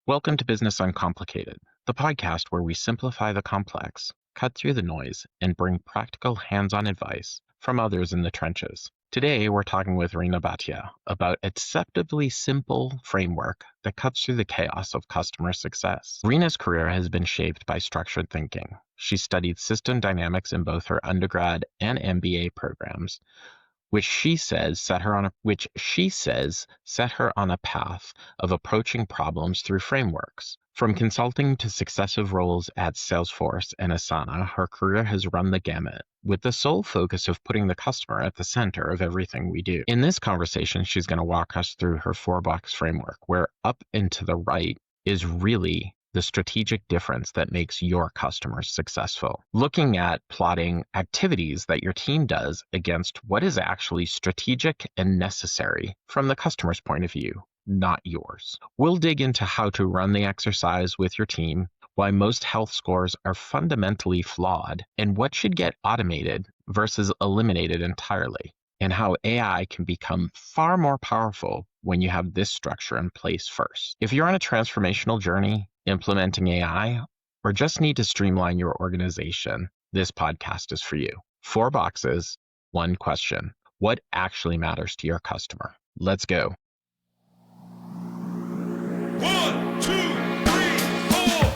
Welcome to Business Uncomplicated, the podcast where we simplify the complex, cut through the noise, and bring practical hands-on advice from others in the trenches. Today, we're talking with Reena Bhatia about a deceptively simple framework that cuts through the chaos of customer success. Reena's career has been shaped by structured thinking. She studied system dynamics in both her undergrad and MBA programs, which she says set her on a path of approaching problems through frameworks. From consulting to successive roles at Salesforce and Asana, her career has run the gamut, with the sole focus of putting the customer at the center of everything we do. In this conversation, she's going to walk us through her four-box framework, where up and to the right is really the strategic difference that makes your customers successful. Looking at plotting activities that your team does against what is actually strategic and necessary from the customer's point of view, not yours. We'll dig into how to run the exercise with your team, why most health scores are fundamentally flawed, and what should get automated versus eliminated entirely, and how AI can become far more powerful when you have this structure in place first. If you're on a transformational journey, implementing AI, or just need to streamline your organization, this podcast is for you. 4 boxes, 1 question. What actually matters to your customer? Let's go. 1, 2, 3, 4.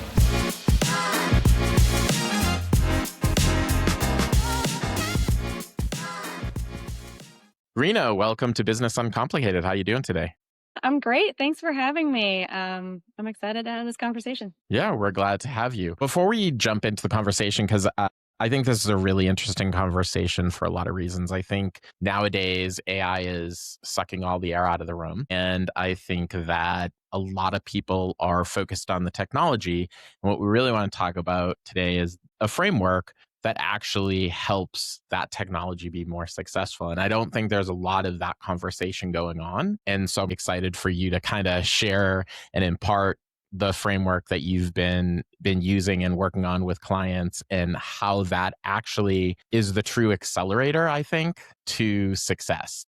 Reena, welcome to Business Uncomplicated. How are you doing today? I'm great. Thanks for having me. I'm excited to have this conversation. Yeah, we're glad to have you. Before we jump into the conversation, because I think this is a really interesting conversation for a lot of reasons. I think nowadays AI is sucking all the air out of the room. And I think that a lot of people are focused on the technology. And what we really want to talk about today is a framework that actually helps that technology be more successful. And I don't think there's a lot of that conversation going on. And so I'm excited for you to kind of share and impart the framework that you've been using and working on with clients, and how that actually is the true accelerator, I think, to success.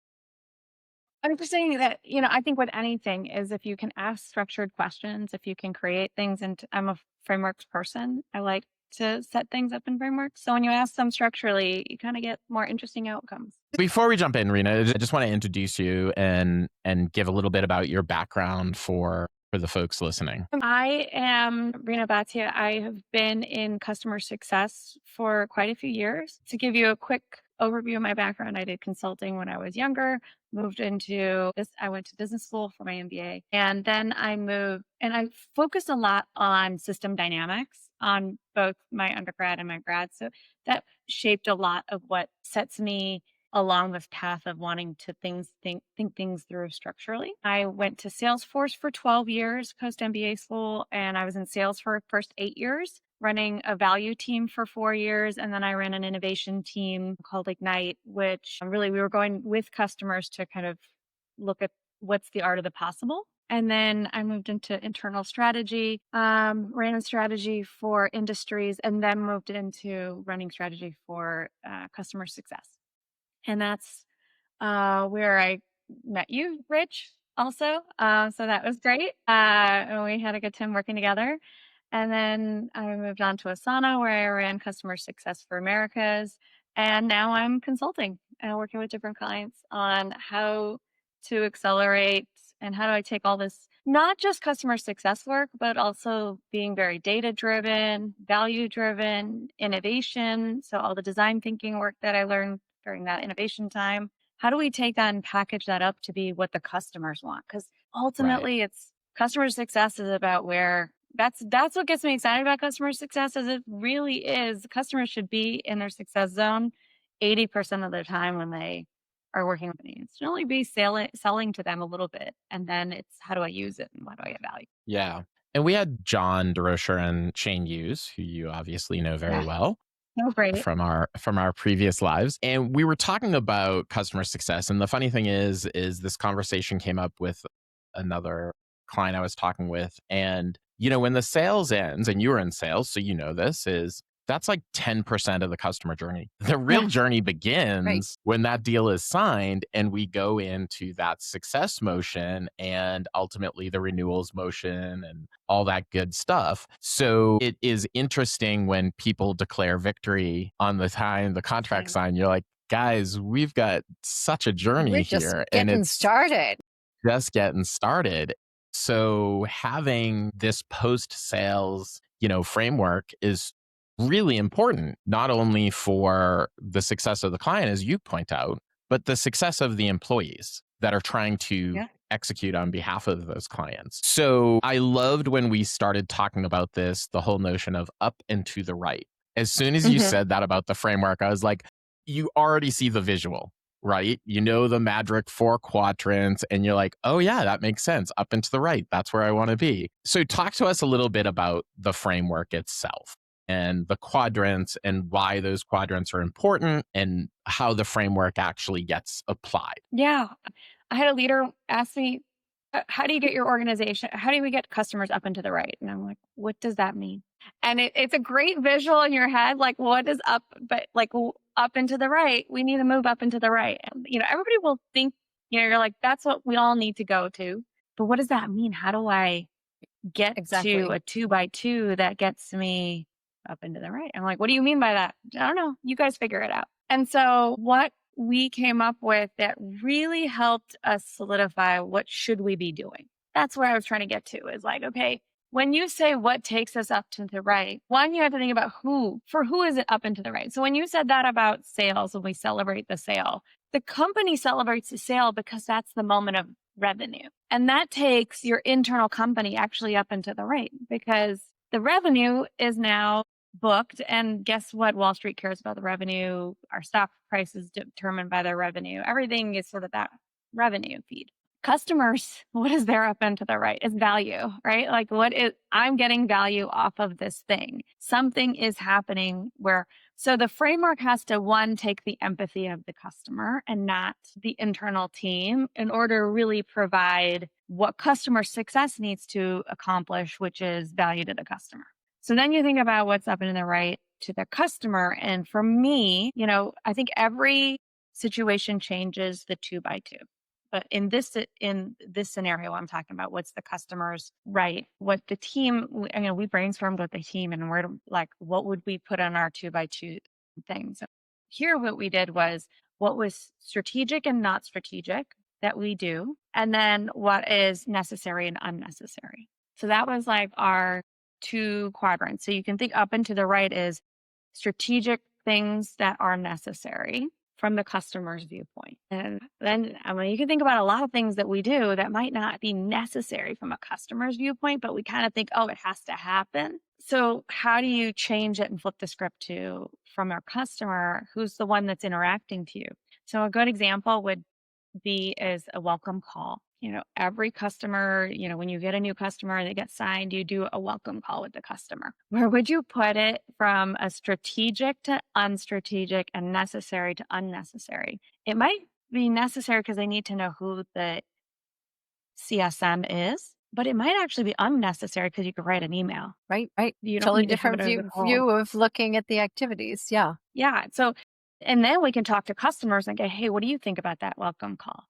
I'm just saying that, I think with anything is if you can ask structured questions, if you can create things, and I'm a frameworks person. I like to set things up in frameworks. So when you ask them structurally, you kind of get more interesting outcomes. Before we jump in, Reena, I just want to introduce you and give a little bit about your background for the folks listening. I am Reena Bhatia. I have been in customer success for quite a few years. To give you a quick overview of my background, I did consulting when I was younger, moved into this. I went to business school for my MBA, and then I moved and I focused a lot on system dynamics on both my undergrad and my grad. So that shaped a lot of what sets me along this path of wanting to think things through structurally. I went to Salesforce for 12 years post MBA school, and I was in sales for the first 8 years, running a value team for 4 years. And then I ran an innovation team called Ignite, which really we were going with customers to kind of look at what's the art of the possible. And then I moved into internal strategy, ran a strategy for industries, and then moved into running strategy for customer success. And that's where I met you, Rich, also. So that was great. And we had a good time working together. And then I moved on to Asana, where I ran customer success for Americas. And now I'm consulting and working with different clients on how to accelerate and how do I take all this, not just customer success work, but also being very data-driven, value-driven, innovation. So all the design thinking work that I learned during that innovation time. How do we take that and package that up to be what the customers want? Because ultimately it's customer success is about where that's what gets me excited about customer success, is it really is. Customers should be in their success zone 80% of their time when they are working with me. It should only be selling to them a little bit. And then it's how do I use it and what do I get value? Yeah. And we had John DeRocher and Shane Hughes, who you obviously know very well. Oh, great. From our previous lives. And we were talking about customer success. And the funny thing is this conversation came up with another client I was talking with. And, when the sales ends, and you were in sales, so you know this, is that's like 10% of the customer journey. The real journey begins when that deal is signed and we go into that success motion and ultimately the renewals motion and all that good stuff. So it is interesting when people declare victory on the time the contract signed. You're like, guys, we've got such a journey We're just here and getting it's started. just getting started. So having this post-sales, framework is really important, not only for the success of the client, as you point out, but the success of the employees that are trying to execute on behalf of those clients. So I loved when we started talking about this, the whole notion of up and to the right. As soon as you said that about the framework, I was like, you already see the visual, right? You know the magic 4 quadrants, and you're like, oh yeah, that makes sense. Up and to the right, that's where I want to be. So talk to us a little bit about the framework itself and the quadrants and why those quadrants are important and how the framework actually gets applied. Yeah. I had a leader ask me, how do you get your organization? How do we get customers up and to the right? And I'm like, what does that mean? And it's a great visual in your head. Like, what is up? But like up and to the right, we need to move up and to the right. And, everybody will think, you're like, that's what we all need to go to. But what does that mean? How do I get to a 2x2 that gets me up and to the right? I'm like, what do you mean by that? I don't know. You guys figure it out. And so what we came up with that really helped us solidify what should we be doing. That's where I was trying to get to is like, okay, when you say what takes us up to the right, one, you have to think about who is it up and to the right. So when you said that about sales, when we celebrate the sale, the company celebrates the sale because that's the moment of revenue. And that takes your internal company actually up and to the right because the revenue is now booked. And guess what? Wall Street cares about the revenue. Our stock price is determined by their revenue. Everything is sort of that revenue feed. Customers, what is there up and to the right? Is value, right? Like I'm getting value off of this thing. Something is happening so the framework has to, one, take the empathy of the customer and not the internal team in order to really provide what customer success needs to accomplish, which is value to the customer. So then you think about what's up and to the right to the customer. And for me, I think every situation changes the 2x2. But in this scenario, I'm talking about what's the customer's right, what the team, we brainstormed with the team and we're like, what would we put on our 2x2 things? So here, what we did was what was strategic and not strategic that we do, and then what is necessary and unnecessary. So that was like our 2 quadrants. So you can think up and to the right is strategic things that are necessary from the customer's viewpoint. And then you can think about a lot of things that we do that might not be necessary from a customer's viewpoint, but we kind of think, oh, it has to happen. So how do you change it and flip the script from our customer, who's the one that's interacting to you? So a good example would be is a welcome call. Every customer, when you get a new customer, they get signed, you do a welcome call with the customer. Where would you put it from a strategic to unstrategic and necessary to unnecessary? It might be necessary because they need to know who the CSM is, but it might actually be unnecessary because you could write an email. Right. You don't Totally need to have different it over the phone. view of looking at the activities. Yeah. Yeah. So, and then we can talk to customers and go, hey, what do you think about that welcome call?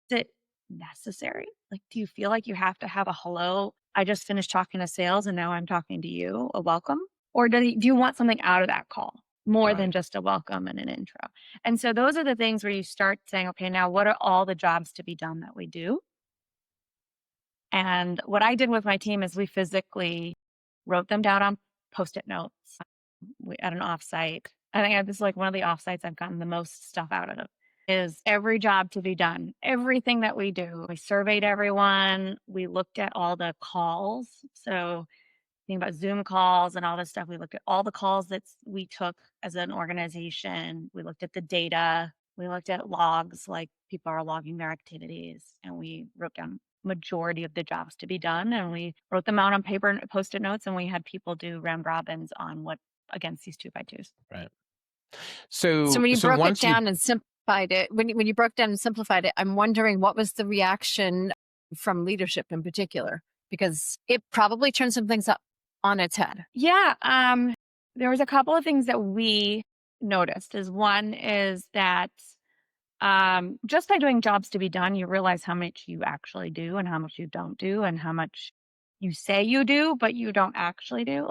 Is it necessary? Like, do you feel like you have to have a hello? I just finished talking to sales and now I'm talking to you, a welcome? Or do you want something out of that call more than just a welcome and an intro? And so those are the things where you start saying, okay, now what are all the jobs to be done that we do? And what I did with my team is we physically wrote them down on Post-it notes at an offsite. I think this is like one of the offsites I've gotten the most stuff out of. Is every job to be done, everything that we do. We surveyed everyone. We looked at all the calls. So think about Zoom calls and all this stuff. We looked at all the calls that we took as an organization. We looked at the data. We looked at logs, like people are logging their activities, and we wrote down majority of the jobs to be done. And we wrote them out on paper and Post-it notes, and we had people do round robins on what against these 2x2s. Right. So when you broke it down and simplified it, when you broke down and simplified it, I'm wondering what was the reaction from leadership in particular, because it probably turned some things up on its head. Yeah. there was a couple of things that we noticed. One is that just by doing jobs to be done, you realize how much you actually do and how much you don't do and how much you say you do, but you don't actually do.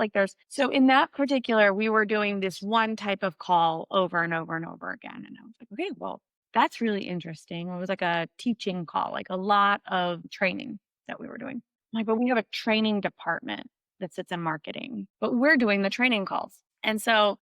So in that particular, we were doing this one type of call over and over and over again. And I was like, okay, well, that's really interesting. It was like a teaching call, like a lot of training that we were doing. I'm like, but we have a training department that sits in marketing, but we're doing the training calls. And so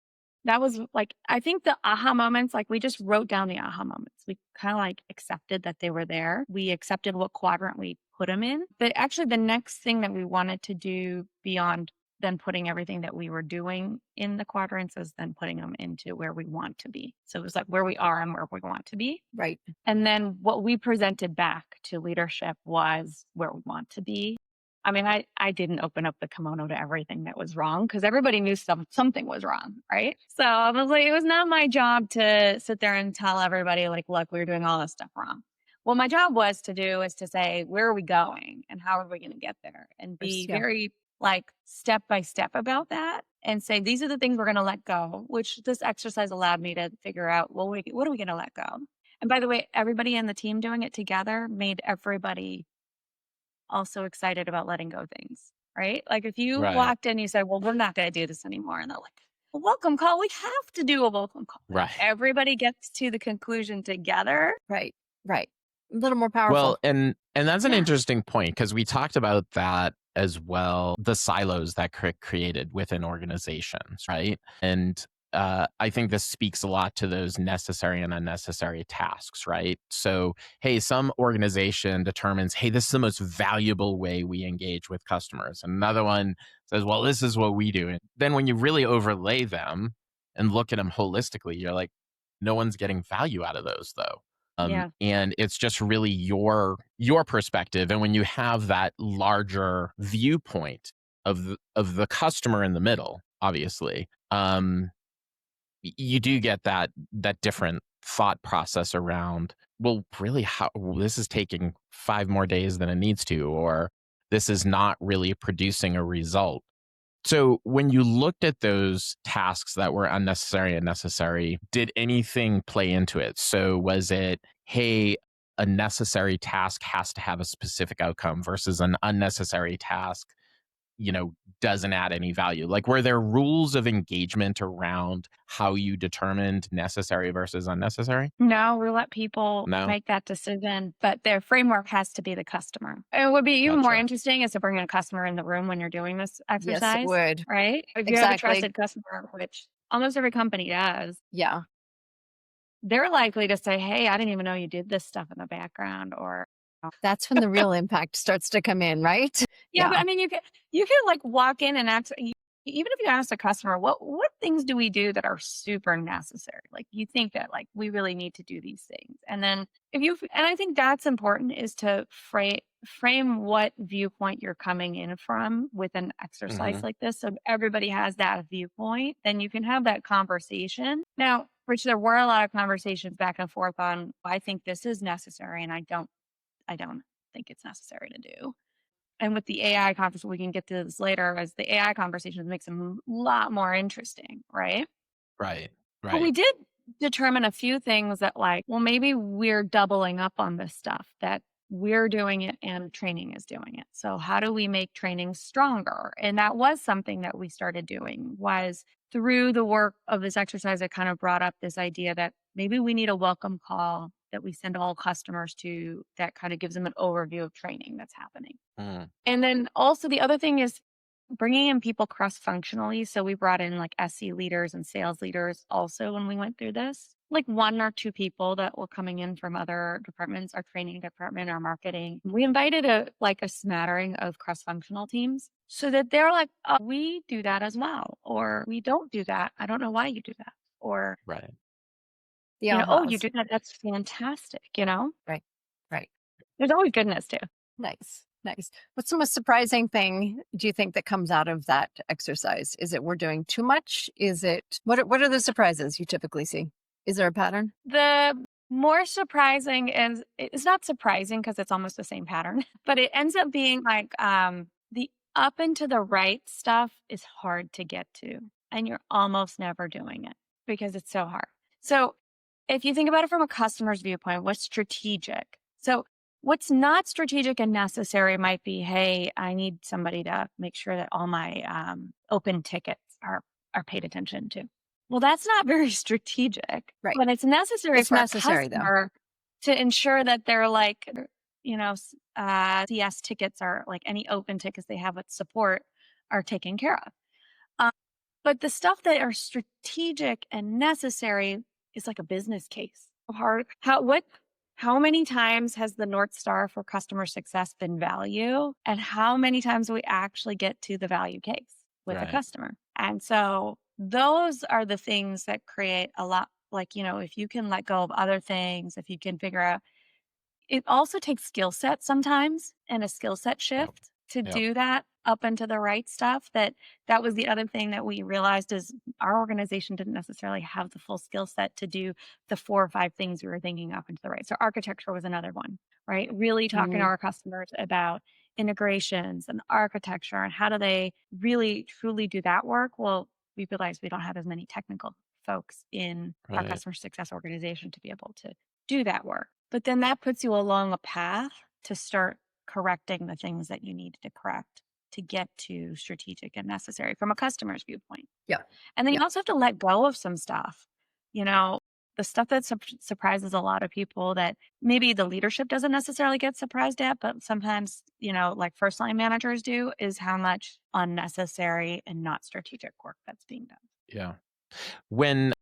that was like, I think the aha moments, like we just wrote down the aha moments. We kind of like accepted that they were there. We accepted what quadrant we put them in. But actually, the next thing that we wanted to do beyond then putting everything that we were doing in the quadrants is then putting them into where we want to be. So it was like where we are and where we want to be. Right. And then what we presented back to leadership was where we want to be. I mean, I didn't open up the kimono to everything that was wrong because everybody knew something was wrong, right? So I was like, it was not my job to sit there and tell everybody, like, look, we were doing all this stuff wrong. What my job was to do is to say, where are we going and how are we going to get there? And be very like step by step about that and say, these are the things we're going to let go, which this exercise allowed me to figure out, well, what are we going to let go? And by the way, everybody in the team doing it together made everybody also excited about letting go things, right? Like if you walked in, you said, well, we're not going to do this anymore. And they're like, a welcome call. We have to do a welcome call. Right. Everybody gets to the conclusion together. Right. Right. A little more powerful. Well, and that's an interesting point because we talked about that as well, the silos that created within organizations, right? And I think this speaks a lot to those necessary and unnecessary tasks, right? So, hey, some organization determines, hey, this is the most valuable way we engage with customers. And another one says, well, this is what we do. And then when you really overlay them and look at them holistically, you're like, no one's getting value out of those though. And it's just really your perspective. And when you have that larger viewpoint of the customer in the middle, obviously, you do get that different thought process around, well, really, how this is taking 5 more days than it needs to, or this is not really producing a result. So when you looked at those tasks that were unnecessary and necessary, did anything play into it? So was it, hey, a necessary task has to have a specific outcome versus an unnecessary task, doesn't add any value? Like, were there rules of engagement around how you determined necessary versus unnecessary? No, we let people make that decision, but their framework has to be the customer. It would be even more interesting is to bring in a customer in the room when you're doing this exercise. Yes, it would. Right? If you have a trusted customer, which almost every company does. Yeah. They're likely to say, hey, I didn't even know you did this stuff in the background, or that's when the real impact starts to come in, right? Yeah, but I mean, you can like walk in and ask, even if you ask a customer, what things do we do that are super necessary? Like you think that like we really need to do these things. And then and I think that's important is to frame what viewpoint you're coming in from with an exercise like this. So everybody has that viewpoint, then you can have that conversation. Now, Rich, there were a lot of conversations back and forth on, I think this is necessary and I don't think it's necessary to do. And with the AI conversation, we can get to this later, as the AI conversations makes them a lot more interesting, right? Right. But we did determine a few things that like, well, maybe we're doubling up on this stuff, that we're doing it and training is doing it. So how do we make training stronger? And that was something that we started doing, was through the work of this exercise, it kind of brought up this idea that maybe we need a welcome call that we send all customers to that kind of gives them an overview of training that's happening. And then also the other thing is bringing in people cross-functionally. So we brought in like SC leaders and sales leaders also when we went through this, like 1 or 2 people that were coming in from other departments, our training department, our marketing. We invited a smattering of cross-functional teams so that they're like, oh, we do that as well, or we don't do that. I don't know why you do that. Or, oh, you do that. That's fantastic. Right. Right. There's always goodness too. Nice. Nice. What's the most surprising thing do you think that comes out of that exercise? Is it we're doing too much? Is it what are the surprises you typically see? Is there a pattern? The more surprising is, it's not surprising because it's almost the same pattern, but it ends up being like the up and to the right stuff is hard to get to. and you're almost never doing it because it's so hard. So if you think about it from a customer's viewpoint, what's strategic? So what's not strategic and necessary might be, hey, I need somebody to make sure that all my open tickets are paid attention to. Well, that's not very strategic, Right. but it's necessary It's for a necessary, though. customer to ensure that they're like, CS tickets are like any open tickets they have with support are taken care of. Um, but the stuff that are strategic and necessary is like a business case. Hard. How many times has the North Star for customer success been value? And how many times do we actually get to the value case with a Right. customer? And so those are the things that create a lot, like, if you can let go of other things, if you can figure out, it also takes skill set sometimes and a skill set Yep. shift to Yep. do that up into the right stuff. That was the other thing that we realized is our organization didn't necessarily have the full skill set to do the 4 or 5 things we were thinking up into the right. So architecture was another one, right? Really talking to Mhm. our customers about integrations and architecture and how do they really truly do that work. Well, we realized we don't have as many technical folks in our Right. customer success organization to be able to do that work. But then that puts you along a path to start correcting the things that you need to correct to get to strategic and necessary from a customer's viewpoint. Yeah. And then Yeah. you also have to let go of some stuff. You know, the stuff that surprises a lot of people that maybe the leadership doesn't necessarily get surprised at, but sometimes, like first line managers do, is how much unnecessary and not strategic work that's being done. Yeah. When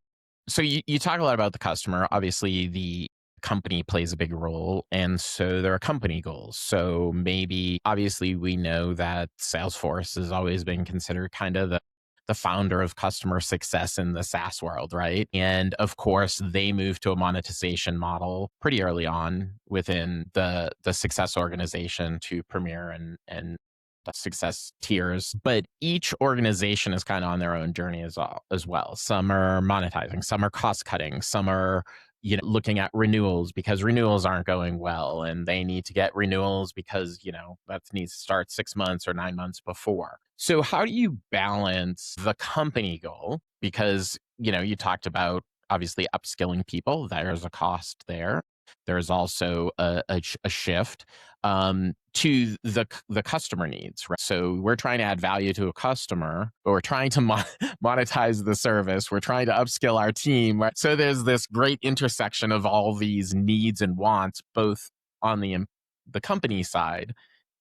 So you talk a lot about the customer. Obviously, the company plays a big role. And so there are company goals. So maybe, obviously, we know that Salesforce has always been considered kind of the founder of customer success in the SaaS world, right? And of course, they moved to a monetization model pretty early on within the success organization to Premier and the success tiers, but each organization is kind of on their own journey as well. Some are monetizing, some are cost cutting, some are looking at renewals because renewals aren't going well and they need to get renewals because that needs to start 6 months or 9 months before. So how do you balance the company goal, because you talked about obviously upskilling people, there's a cost there, there's also a shift to the customer needs, right? So we're trying to add value to a customer, or we're trying to monetize the service. We're trying to upskill our team, right? So there's this great intersection of all these needs and wants, both on the company side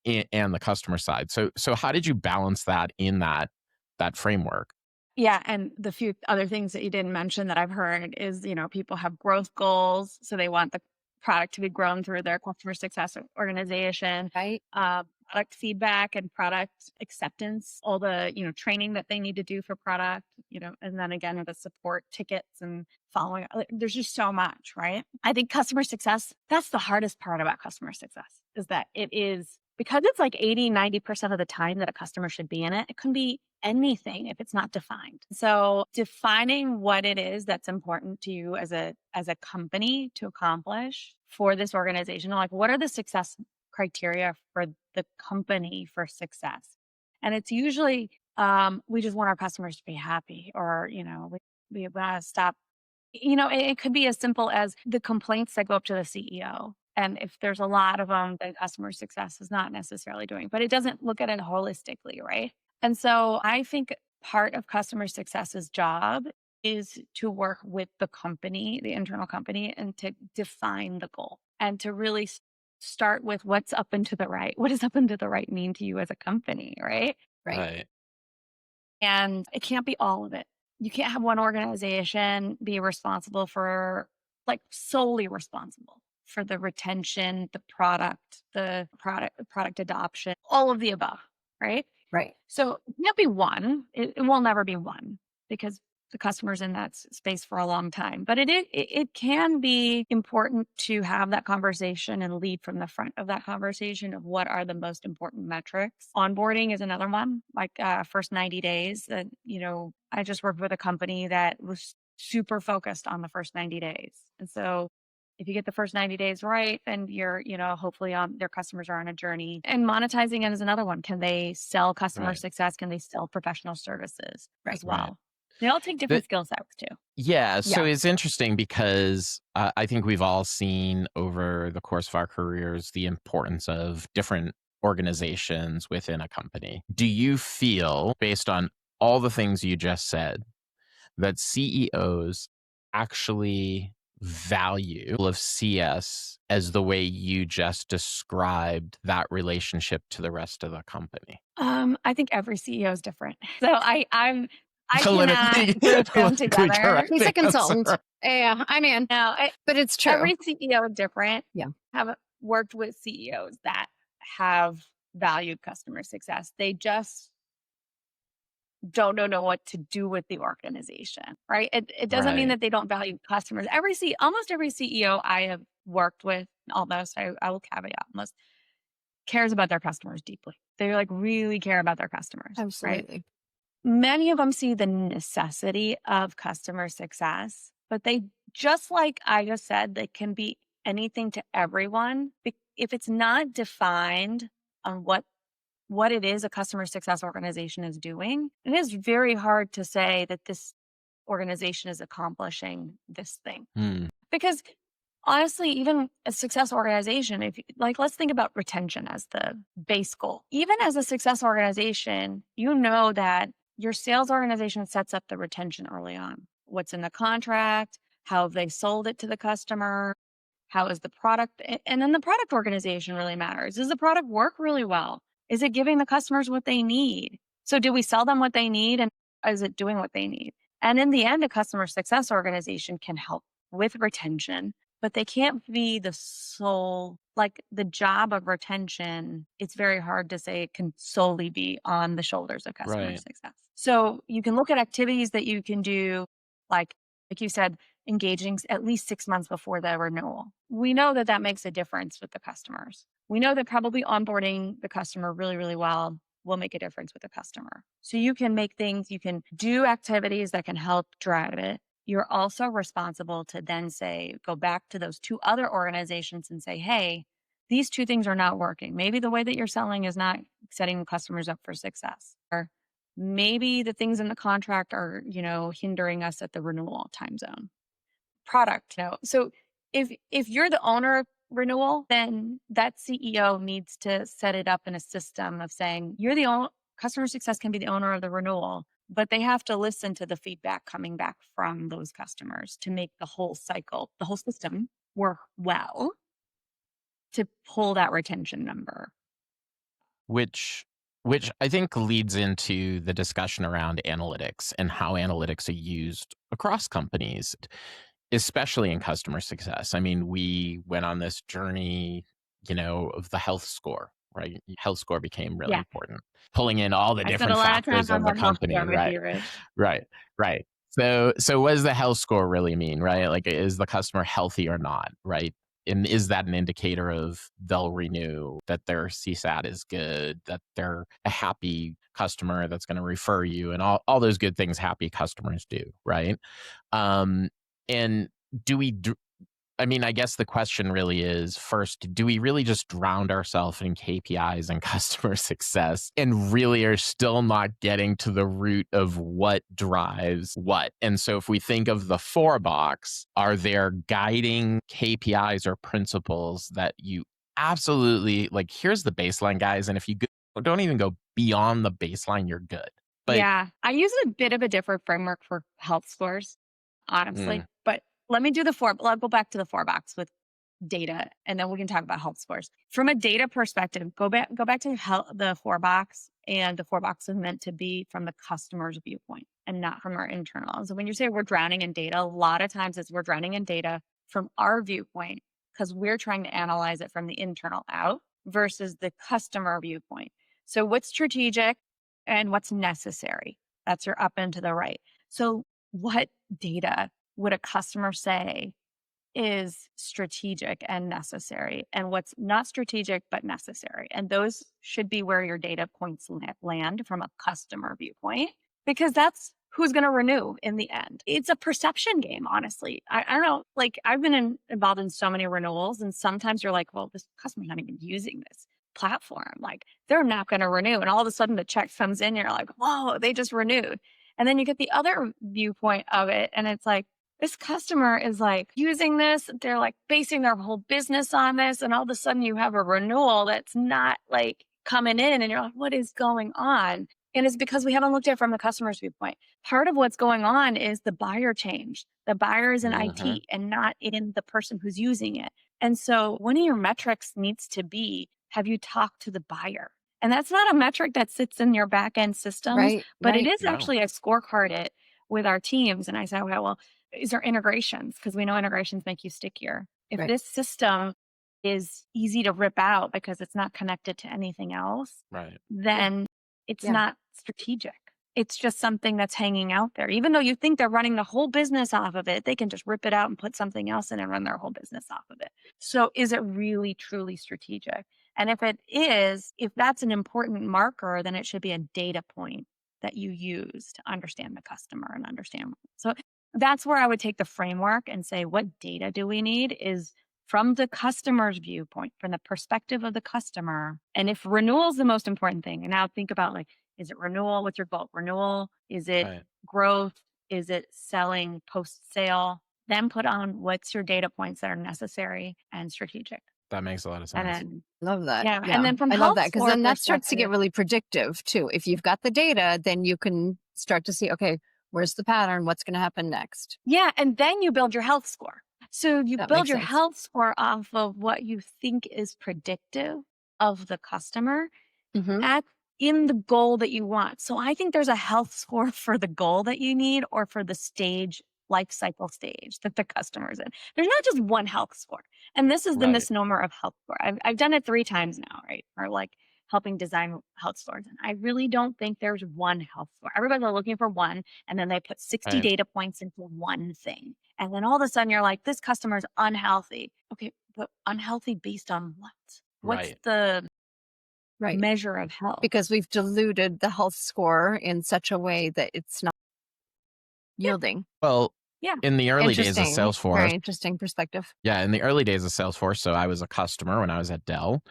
and the customer side. So how did you balance that in that framework? Yeah, and the few other things that you didn't mention that I've heard is, people have growth goals, so they want the product to be grown through their customer success organization. Right. Product feedback and product acceptance, all the, training that they need to do for product, and then again, the support tickets and following. There's just so much, right? I think customer success, that's the hardest part about customer success is that it is because it's like 80-90% of the time that a customer should be in it. It can be anything if it's not defined. So defining what it is that's important to you as a company to accomplish for this organization, like what are the success criteria for the company for success? And it's usually we just want our customers to be happy, or we want to stop. It could be as simple as the complaints that go up to the CEO. And if there's a lot of them, then customer success is not necessarily doing, but it doesn't look at it holistically, right? And so I think part of customer success's job is to work with the company, the internal company, and to define the goal and to really start with what's up and to the right. What does up and to the right mean to you as a company, right? Right. Right. And it can't be all of it. You can't have one organization be responsible for, like, solely responsible for the retention, the product adoption, all of the above, right? Right. So it can't be one. It will never be one because the customer's in that space for a long time. But it can be important to have that conversation and lead from the front of that conversation of what are the most important metrics. Onboarding is another one, like first 90 days. I just worked with a company that was super focused on the first 90 days. And so if you get the first 90 days right, then you're, hopefully their customers are on a journey. And monetizing it is another one. Can they sell customer Right. success? Can they sell professional services Right. as Right. well? They all take different That, skill sets too. yeah, so Yeah. it's interesting because I think we've all seen over the course of our careers the importance of different organizations within a company. Do you feel, based on all the things you just said, that CEOs actually value of CS as the way you just described that relationship to the rest of the company? I think every CEO is different. So I cannot Politically, group them politically together. correct He's a consultant. answer. Yeah, I'm in, No, but it's true. every CEO is different. Yeah. Have worked with CEOs that have valued customer success. They just don't know what to do with the organization, right? It doesn't mean Right. that they don't value customers. Almost every CEO I have worked with, I will caveat almost, cares about their customers deeply. They like really care about their customers, right? Absolutely. Many of them see the necessity of customer success, but they, just like I just said, they can be anything to everyone. If it's not defined on what it is a customer success organization is doing, it is very hard to say that this organization is accomplishing this thing. Hmm. Because honestly, even a success organization, if like, let's think about retention as the base goal. Even as a success organization, you know that your sales organization sets up the retention early on. What's in the contract, how have they sold it to the customer, how is the product, and then the product organization really matters. Does the product work really well? Is it giving the customers what they need? So do we sell them what they need, and is it doing what they need? And in the end, a customer success organization can help with retention, but they can't be the sole, like the job of retention. It's very hard to say it can solely be on the shoulders of customer Right. success. So you can look at activities that you can do, like you said, engaging at least 6 months before the renewal. We know that that makes a difference with the customers. We know that probably onboarding the customer really, really well will make a difference with the customer. So you can you can do activities that can help drive it. You're also responsible to then go back to those two other organizations and say, hey, these two things are not working. Maybe the way that you're selling is not setting customers up for success. Or maybe the things in the contract are, hindering us at the renewal time zone. Product, So if you're the owner of renewal, then that CEO needs to set it up in a system of saying, you're the owner, customer success can be the owner of the renewal, but they have to listen to the feedback coming back from those customers to make the whole cycle, the whole system work well to pull that retention number. which which I think leads into the discussion around analytics and how analytics are used across companies, especially in customer success. I mean, we went on this journey, of the health score, right? Health score became really Yeah. important, pulling in all the I spent a different lot of time factors on of the that company, healthcare with right? you, Rich. Right, right. So what does the health score really mean, right? Like, is the customer healthy or not, right? And is that an indicator of they'll renew, that their CSAT is good, that they're a happy customer that's going to refer you, and all those good things happy customers do, right? Um, and do we I mean, I guess the question really is, first, do we really just drown ourselves in KPIs and customer success and really are still not getting to the root of what drives what? And so if we think of the four box, are there guiding KPIs or principles that you absolutely, like, here's the baseline, guys, and if you don't even go beyond the baseline, you're good. But Yeah. I use a bit of a different framework for health scores, honestly. mm, But let me do I'll go back to the four box with data, and then we can talk about health scores. From a data perspective, go back to the four box, and the four box is meant to be from the customer's viewpoint and not from our internal. So when you say we're drowning in data, a lot of times we're drowning in data from our viewpoint because we're trying to analyze it from the internal out versus the customer viewpoint. So what's strategic and what's necessary? That's your up and to the right. So what data would a customer say is strategic and necessary, and what's not strategic but necessary? And those should be where your data points land from a customer viewpoint, because that's who's going to renew in the end. It's a perception game, honestly. I don't know. Like, I've been involved in so many renewals, and sometimes you're like, well, this customer's not even using this platform. Like, they're not going to renew. And all of a sudden the check comes in, and you're like, whoa, they just renewed. And then you get the other viewpoint of it, and it's like, this customer is like using this, they're like basing their whole business on this, and all of a sudden you have a renewal that's not like coming in, and you're like, what is going on? And it's because we haven't looked at it from the customer's viewpoint. Part of what's going on is the buyer changed. The buyer is in Hmm. IT and not in the person who's using it. And so one of your metrics needs to be, have you talked to the buyer? And that's not a metric that sits in your back end systems, Right, but it right. is No. actually a scorecard it with our teams. And I say, okay, well, is there integrations? Because we know integrations make you stickier. If Right. this system is easy to rip out because it's not connected to anything else, Right. then it's Yeah. not strategic. It's just something that's hanging out there. Even though you think they're running the whole business off of it, they can just rip it out and put something else in and run their whole business off of it. So is it really truly strategic? And if it is, if that's an important marker, then it should be a data point that you use to understand the customer and understand. So that's where I would take the framework and say, what data do we need is from the customer's viewpoint, from the perspective of the customer. And if renewal is the most important thing, and now think about like, is it renewal? What's your goal? Renewal? Is it Right. growth? Is it selling post sale? Then put on what's your data points that are necessary and strategic. That makes a lot of And sense. then, Love that. yeah. And Yeah. then from I love health that because score then that starts to get perspective, really predictive too. If you've got the data, then you can start to see, okay, where's the pattern? What's going to happen next? yeah. And then you build your health score. So you That build makes your sense. health score off of what you think is predictive of the customer Hmm. at in the goal that you want. So I think there's a health score for the goal that you need or for the stage, life cycle stage that the customer's in. There's not just one health score. And this is the Right. misnomer of health score. I've done it 3 times now, right? Or like helping design health scores. And I really don't think there's one health score. Everybody's looking for one, and then they put 60 Right. data points into one thing. And then all of a sudden you're like, this customer's unhealthy. Okay, but unhealthy based on what? What's Right. the Right. measure of health? Because we've diluted the health score in such a way that it's not Yeah, yielding. Well, yeah. in the early days of Interesting. Salesforce, Very interesting perspective. yeah, in the early days of Salesforce, so I was a customer when I was at Dell,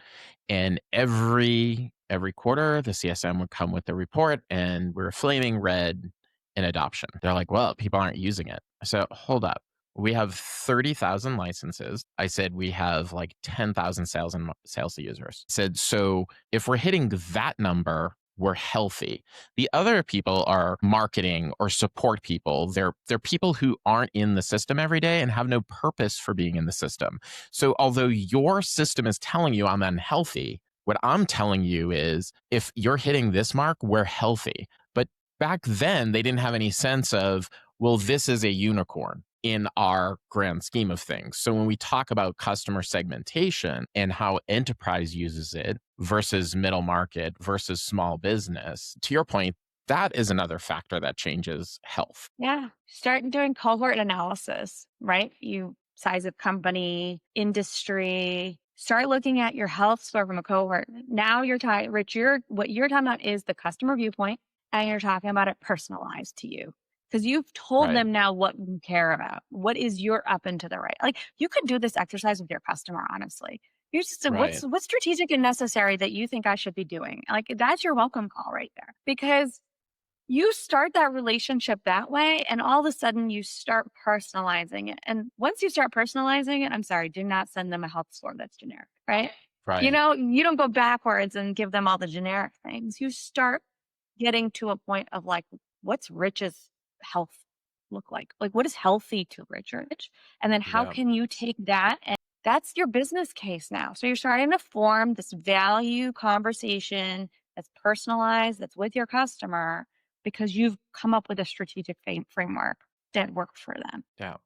and every quarter the CSM would come with the report, and we were flaming red in adoption. They're like, "Well, people aren't using it." So hold up. We have 30,000 licenses. I said we have like 10,000 sales users. I said, so if we're hitting that number, we're healthy. The other people are marketing or support people. They're people who aren't in the system every day and have no purpose for being in the system. So although your system is telling you I'm unhealthy, what I'm telling you is if you're hitting this mark, we're healthy. But back then they didn't have any sense of, well, this is a unicorn in our grand scheme of things. So when we talk about customer segmentation and how enterprise uses it versus middle market versus small business, to your point, that is another factor that changes health. Yeah. Start doing cohort analysis, right? You size of company, industry, start looking at your health score from a cohort. Now you're talking, Rich, what you're talking about is the customer viewpoint, and you're talking about it personalized to you. Because you've told Right. them now what you care about. What is your up and to the right? Like you could do this exercise with your customer, honestly. You just said, Right. what's strategic and necessary that you think I should be doing? Like that's your welcome call right there. Because you start that relationship that way, and all of a sudden you start personalizing it. And once you start personalizing it, I'm sorry, do not send them a health score that's generic, right? You Right. know, you don't go backwards and give them all the generic things. You start getting to a point of like, what's Rich's health look like? Like, what is healthy to Rich? And then how Yeah. can you take that and that's your business case now. So you're starting to form this value conversation that's personalized, that's with your customer because you've come up with a strategic framework that worked for them. Yeah.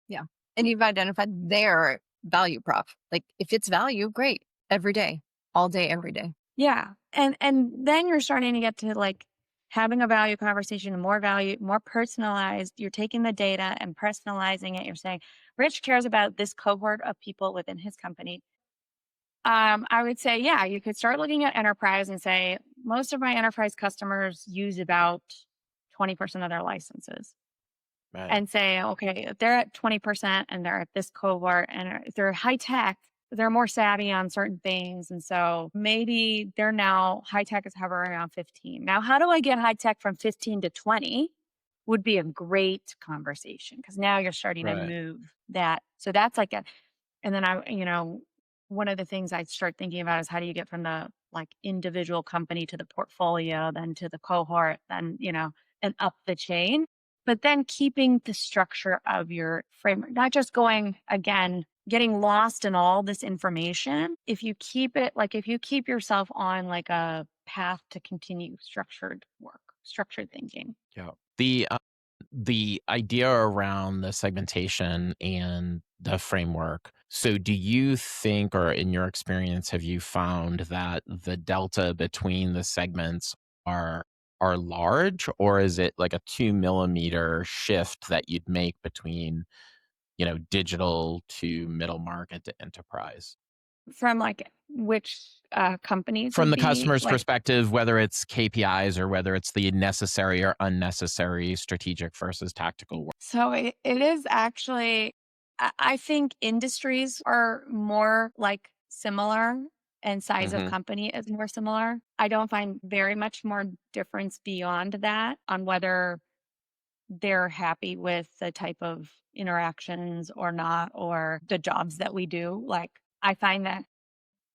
Yeah. And you've identified their value prop. Like if it's value, great. Every day, all day, every day. Yeah. And then you're starting to get to like having a value conversation, more value, more personalized. You're taking the data and personalizing it. You're saying, Rich cares about this cohort of people within his company. I would say, yeah, you could start looking at enterprise and say, most of my enterprise customers use about 20% of their licenses. Right. And say, okay, if they're at 20% and they're at this cohort and if they're high tech, they're more savvy on certain things. And so maybe they're now high tech is hovering around 15. Now, how do I get high tech from 15 to 20? would be a great conversation because now you're starting to Right. move that. So that's like a, and then one of the things I start thinking about is how do you get from the like individual company to the portfolio, then to the cohort, then, and up the chain, but then keeping the structure of your framework, not just going again, getting lost in all this information. If you keep it, like if you keep yourself on like a path to continue structured work, structured thinking. Yeah. The idea around the segmentation and the framework. So do you think, or in your experience, have you found that the delta between the segments are are large, or is it like a 2 millimeter shift that you'd make between, digital to middle market to enterprise? From like which companies From would the be customer's like. perspective, whether it's KPIs or whether it's the necessary or unnecessary strategic versus tactical work. So it is actually, I think industries are more like similar and size of Hmm. company is more similar. I don't find very much more difference beyond that on whether they're happy with the type of interactions or not, or the jobs that we do. Like, I find that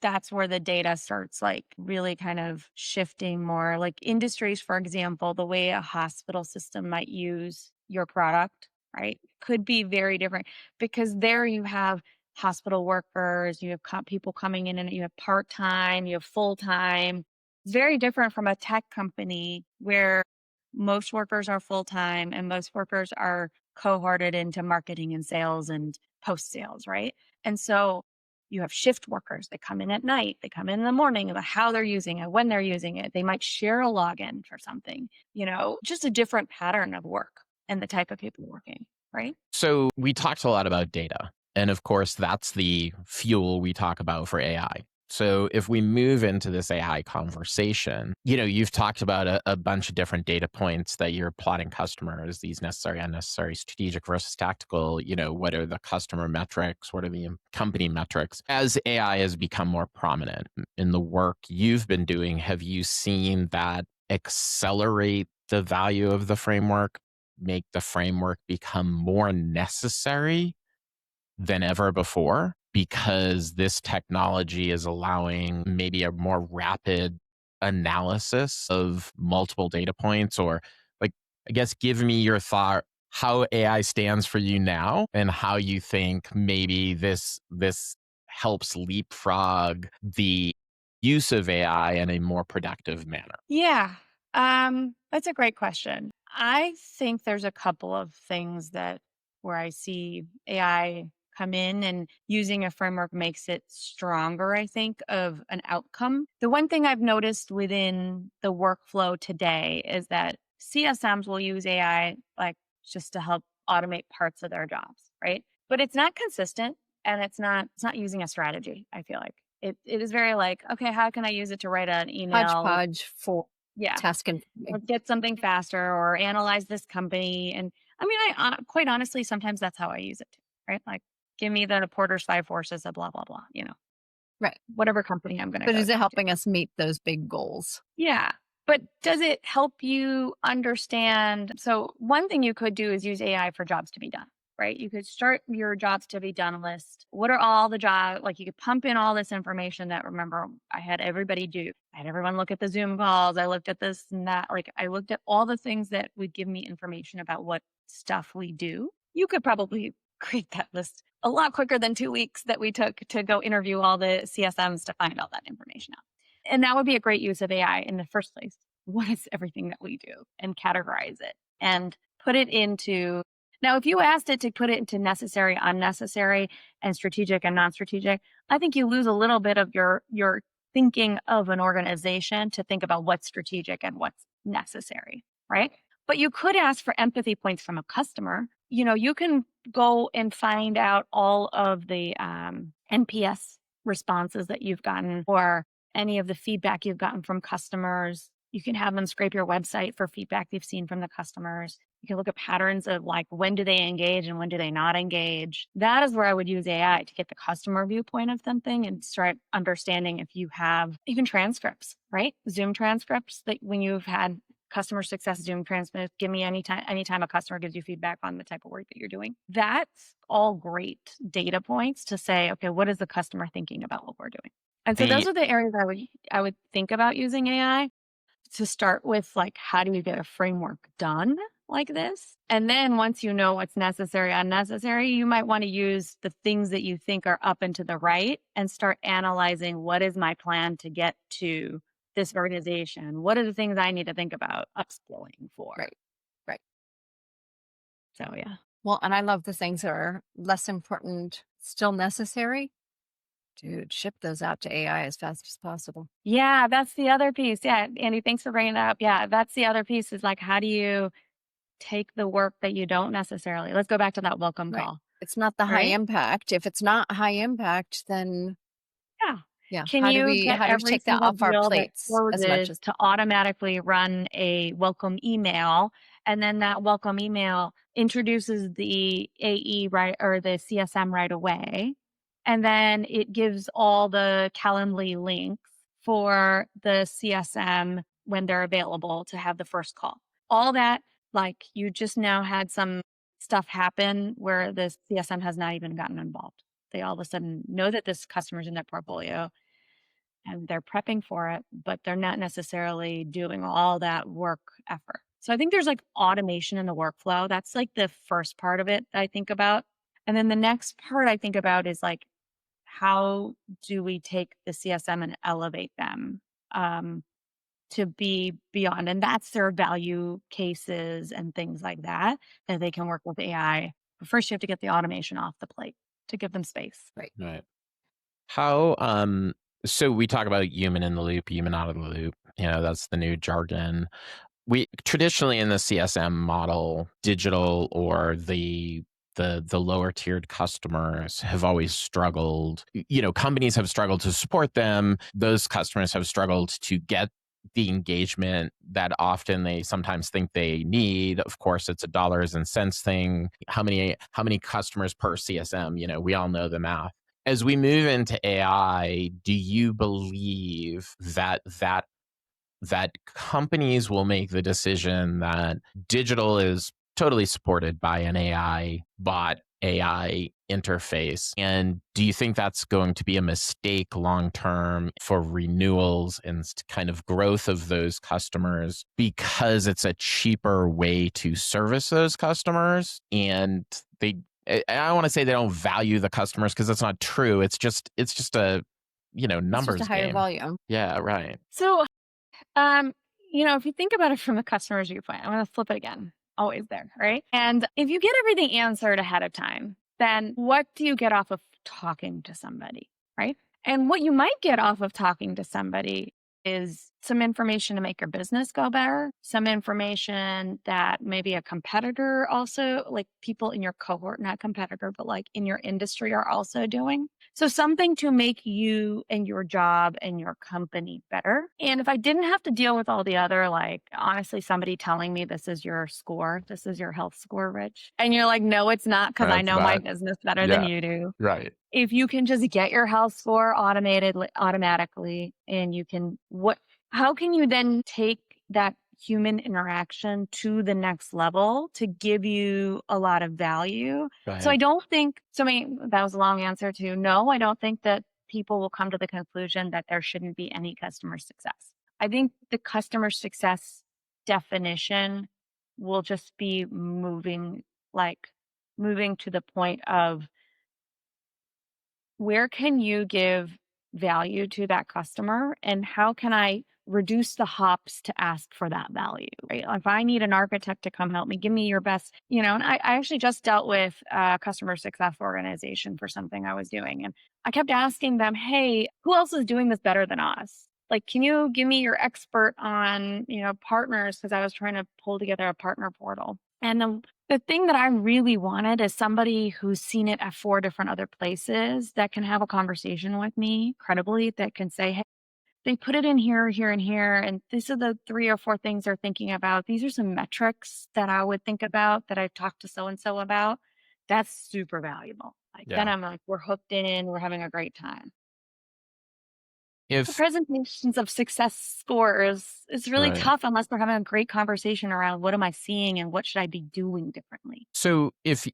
that's where the data starts like really kind of shifting more like industries, for example, the way a hospital system might use your product, right, could be very different because there you have hospital workers, you have people coming in and you have part-time, you have full-time, very different from a tech company where most workers are full-time and most workers are cohorted into marketing and sales and post sales, right? And so you have shift workers that come in at night, they come in the morning, about how they're using it, when they're using it. They might share a login for something, just a different pattern of work and the type of people working, right? So we talked a lot about data. And of course, that's the fuel we talk about for AI. So if we move into this AI conversation, you've talked about a bunch of different data points that you're plotting customers, these necessary, unnecessary, strategic versus tactical, what are the customer metrics? What are the company metrics? As AI has become more prominent in the work you've been doing, have you seen that accelerate the value of the framework, make the framework become more necessary than ever before because this technology is allowing maybe a more rapid analysis of multiple data points? Or like, I guess, give me your thought how AI stands for you now and how you think maybe this helps leapfrog the use of AI in a more productive manner. Yeah. That's a great question. I think there's a couple of things that where I see AI come in and using a framework makes it stronger, I think, of an outcome. The one thing I've noticed within the workflow today is that CSMs will use AI like just to help automate parts of their jobs, right? But it's not consistent and it's not using a strategy, I feel like. It is very like, okay, how can I use it to write an email? Hodgepodge for Yeah, task and or get something faster or analyze this company. And I mean, quite honestly, sometimes that's how I use it too, right? Like, give me the Porter's five forces of blah, blah, blah, right. whatever company I'm going to But go is it talk to. helping us meet those big goals? Yeah. But does it help you understand? So, one thing you could do is use AI for jobs to be done, right? You could start your jobs to be done list. What are all the jobs? Like, you could pump in all this information that, remember, I had everybody do. I had everyone look at the Zoom calls. I looked at this and that. Like, I looked at all the things that would give me information about what stuff we do. You could probably create that list a lot quicker than 2 weeks that we took to go interview all the CSMs to find all that information out. And that would be a great use of AI in the first place. What is everything that we do and categorize it and put it into. Now, if you asked it to put it into necessary, unnecessary, and strategic and non-strategic, I think you lose a little bit of your thinking of an organization to think about what's strategic and what's necessary, right? But you could ask for empathy points from a customer. You can go and find out all of the NPS responses that you've gotten or any of the feedback you've gotten from customers. You can have them scrape your website for feedback they've seen from the customers. You can look at patterns of like when do they engage and when do they not engage. That is where I would use AI to get the customer viewpoint of something and start understanding if you have even transcripts, right? Zoom transcripts that when you've had customer success Zoom transmit, give me anytime a customer gives you feedback on the type of work that you're doing. That's all great data points to say, okay, what is the customer thinking about what we're doing? And so those The are the areas I would think about using AI to start with, like, how do you get a framework done like this? And then once you know what's necessary, unnecessary, you might want to use the things that you think are up and to the right and start analyzing, what is my plan to get to this organization? What are the things I need to think about upskilling for? Right. Right. So, yeah. Well, and I love the things that are less important, still necessary. Dude, ship those out to AI as fast as possible. Yeah, that's the other piece. Yeah, Andy, thanks for bringing that up. Yeah, that's the other piece is, like, how do you take the work that you don't necessarily, let's go back to that welcome Right. call, It's not the high right? impact. If it's not high impact, then Yeah. yeah, Can you get how do we every take that single off our deal that plates as much closes as to automatically run a welcome email? And then that welcome email introduces the AE right or the CSM right away. And then it gives all the Calendly links for the CSM when they're available to have the first call. All that, like, you just now had some stuff happen where the CSM has not even gotten involved. They all of a sudden know that this customer's in their portfolio and they're prepping for it, but they're not necessarily doing all that work effort. So I think there's, like, automation in the workflow. That's, like, the first part of it I think about. And then the next part I think about is, like, how do we take the CSM and elevate them um, to be beyond? And that's their value cases and things like that, that they can work with AI. But first, you have to get the automation off the plate to give them space. right? Right. How so we talk about human in the loop, human out of the loop. That's the new jargon. We traditionally in the CSM model, digital or the lower tiered customers have always struggled. Companies have struggled to support them. Those customers have struggled to get the engagement that often they sometimes think they need. Of course, it's a dollars and cents thing. How many customers per CSM? We all know the math. As we move into AI, do you believe that companies will make the decision that digital is totally supported by an AI bot, AI interface? And do you think that's going to be a mistake long term for renewals and kind of growth of those customers because it's a cheaper way to service those customers? And I don't want to say they don't value the customers because that's not true. It's just a It's just a numbers higher game. volume. Yeah, right. So, um, if you think about it from the customer's viewpoint, I'm going to flip it again. Always there, right? And if you get everything answered ahead of time, then what do you get off of talking to somebody, right? And what you might get off of talking to somebody is some information to make your business go better, some information that maybe a competitor also, like people in your cohort, not competitor, but like in your industry are also doing. So something to make you and your job and your company better. And if I didn't have to deal with all the other, like, honestly, somebody telling me this is your score, this is your health score, Rich. And you're like, no, it's not, because I That's know my not, business better than yeah, you do. right. If you can just get your health score automatically, and you can, how can you then take that human interaction to the next level to give you a lot of value? So I Right. don't think, so I mean, that was a long answer to no, I don't think that people will come to the conclusion that there shouldn't be any customer success. I think the customer success definition will just be moving to the point of, where can you give value to that customer, and how can I reduce the hops to ask for that value, right? If I need an architect to come help me, give me your best, and I actually just dealt with a customer success organization for something I was doing. And I kept asking them, hey, who else is doing this better than us? Like, can you give me your expert on, partners? Because I was trying to pull together a partner portal. And the thing that I really wanted is somebody who's seen it at 4 different other places that can have a conversation with me credibly, that can say, hey, they put it in here, here, and here, and these are the 3 or 4 things they're thinking about. These are some metrics that I would think about, that I've talked to so and so about. That's super valuable. Like, then Yeah. I'm like, we're hooked in, we're having a great time. The If presentations of success scores is really right. tough unless they're having a great conversation around what am I seeing and what should I be doing differently. So if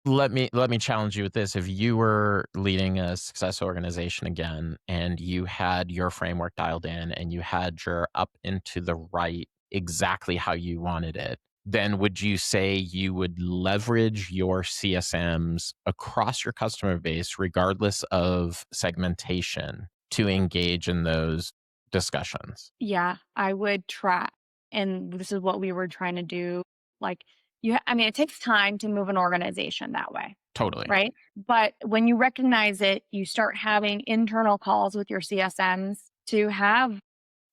let me challenge you with this. If you were leading a success organization again and you had your framework dialed in and you had your up into the right exactly how you wanted it, then would you say you would leverage your CSMs across your customer base, regardless of segmentation, to engage in those discussions? Yeah, I would try. And this is what we were trying to do. Like, I mean, it takes time to move an organization that way, Totally. right? But when you recognize it, you start having internal calls with your CSMs to have